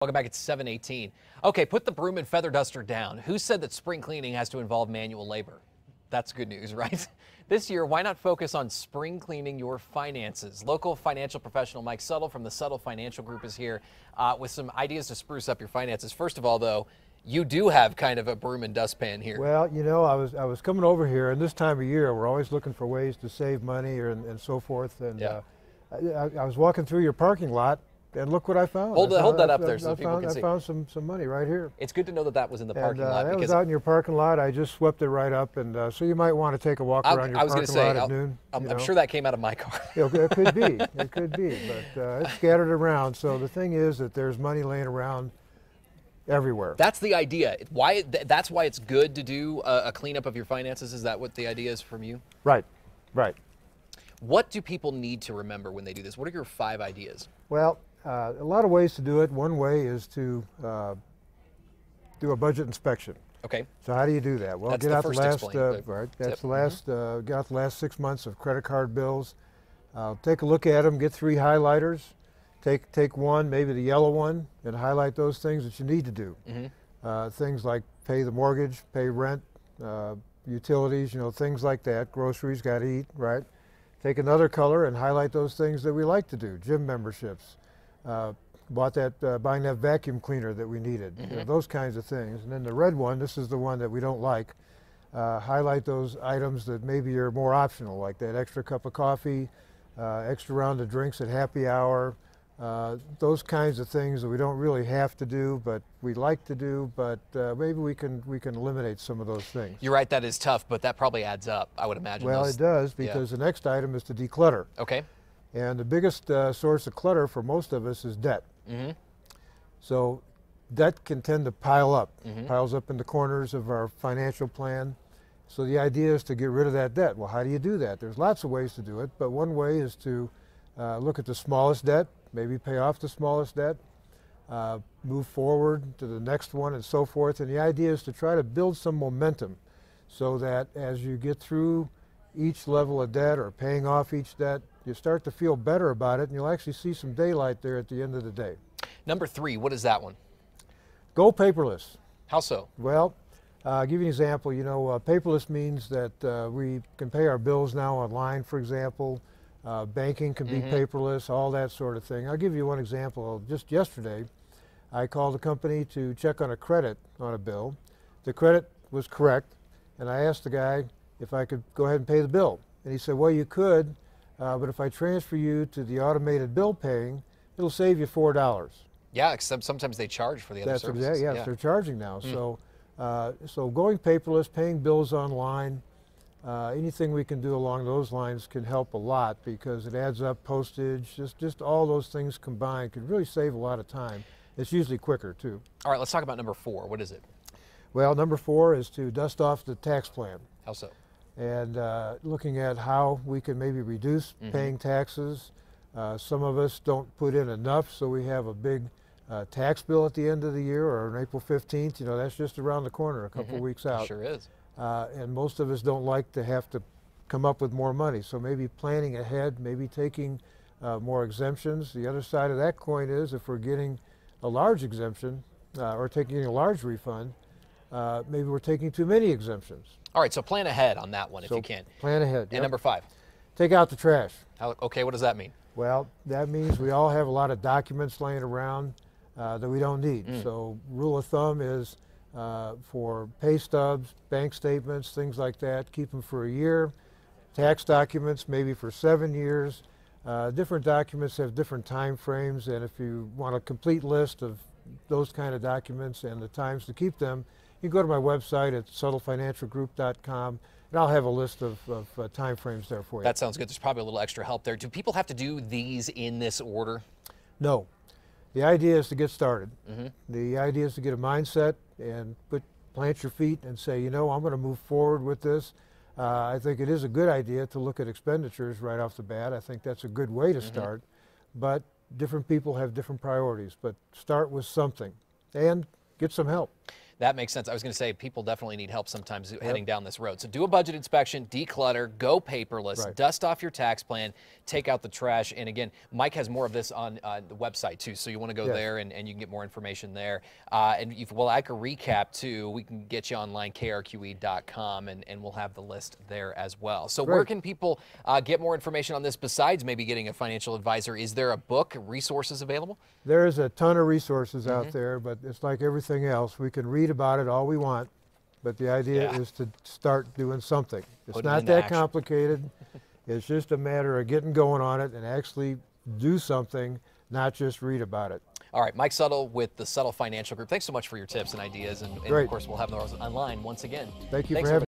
Welcome back. It's 7:18. Okay, put the broom and feather duster down. Who said that spring cleaning has to involve manual labor? That's good news, right? This year, why not focus on spring cleaning your finances? Local financial professional Mike Suttle from the Suttle Financial Group is here with some ideas to spruce up your finances. First of all, though, you do have kind of a broom and dustpan here. Well, you know, I was coming over here, and this time of year, we're always looking for ways to save money and so forth. And Yeah. I was walking through your parking lot, and look what I found. Hold that up there so people can see. I found some money right here. It's good to know that that was in the parking lot. That was out in your parking lot. I just swept it right up, and so you might want to take a walk around your parking lot at noon. I'm sure that came out of my car. It could be. It could be, but it's scattered around. So the thing is that there's money laying around everywhere. That's the idea. That's why it's good to do a cleanup of your finances. Is that what the idea is from you? Right, right. What do people need to remember when they do this? What are your 5 ideas? Well, a lot of ways to do it. One way is to do a budget inspection. Okay. So how do you do that? Well, That's get the out first the last explain, right. That's the last get out the last 6 months of credit card bills. Take a look at them. Get 3 highlighters. Take one, maybe the yellow one, and highlight those things that you need to do. Things like pay the mortgage, pay rent, utilities, you know, things like that. Groceries, got to eat, right? Take another color and highlight those things that we like to do. Gym memberships, buying that vacuum cleaner that we needed. You know, those kinds of things. And then the red one, this is the one that we don't like. Highlight those items that maybe are more optional, like that extra cup of coffee, extra round of drinks at happy hour. Those kinds of things that we don't really have to do, but we like to do, but maybe we can eliminate some of those things. You're right, that is tough, but that probably adds up, I would imagine. Well, it does, because the next item is to declutter. Okay. And the biggest source of clutter for most of us is debt. So debt can tend to pile up, piles up in the corners of our financial plan. So the idea is to get rid of that debt. Well, how do you do that? There's lots of ways to do it, but one way is to look at the smallest debt, maybe pay off the smallest debt, move forward to the next one and so forth. And the idea is to try to build some momentum so that as you get through each level of debt or paying off each debt, you start to feel better about it and you'll actually see some daylight there at the end of the day. Number 3, what is that one? Go paperless. How so? Well, I'll give you an example. You know, paperless means that we can pay our bills now online, for example. Banking can be paperless, all that sort of thing. I'll give you one example. Just yesterday, I called the company to check on a credit on a bill. The credit was correct, and I asked the guy if I could go ahead and pay the bill. And he said, well, you could, but if I transfer you to the automated bill paying, it'll save you $4. Yeah, except sometimes they charge for the other services. Exactly, yes, they're charging now. So going paperless, paying bills online, anything we can do along those lines can help a lot because it adds up. Postage, just all those things combined could really save a lot of time. It's usually quicker too. All right, let's talk about number 4. What is it? Well, number 4 is to dust off the tax plan. How so? And looking at how we can maybe reduce paying taxes. Some of us don't put in enough, so we have a big tax bill at the end of the year or on April 15th. You know, that's just around the corner, a couple weeks out. It sure is. And most of us don't like to have to come up with more money. So maybe planning ahead, maybe taking more exemptions. The other side of that coin is if we're getting a large exemption or taking a large refund, maybe we're taking too many exemptions. All right, so plan ahead on that one if you can. Plan ahead. And number 5? Take out the trash. Okay, what does that mean? Well, that means we all have a lot of documents laying around that we don't need. So rule of thumb is for pay stubs, bank statements, things like that, keep them for a year. Tax documents, maybe for 7 years. Different documents have different time frames, and if you want a complete list of those kind of documents and the times to keep them, you can go to my website at subtlefinancialgroup.com, and I'll have a list of time frames there for you. That sounds good. There's probably a little extra help there. Do people have to do these in this order? No. The idea is to get started. The idea is to get a mindset and plant your feet and say, you know, I'm going to move forward with this. I think it is a good idea to look at expenditures right off the bat. I think that's a good way to start. But different people have different priorities. But start with something and get some help. That makes sense. I was going to say people definitely need help sometimes heading down this road. So do a budget inspection, declutter, go paperless, dust off your tax plan, take out the trash. And again, Mike has more of this on the website too. So you want to go there and you can get more information there. And if we'll like a recap too, we can get you online, krqe.com, and we'll have the list there as well. So where can people get more information on this besides maybe getting a financial advisor? Is there a book, resources available? There's a ton of resources out there, but it's like everything else. We can read about it all we want, but the idea is to start doing something. It's not that complicated. It's just a matter of getting going on it and actually do something, not just read about it. All right, Mike Suttle with the Suttle Financial Group. Thanks so much for your tips and ideas, and of course we'll have those online once again. Thank you for having me.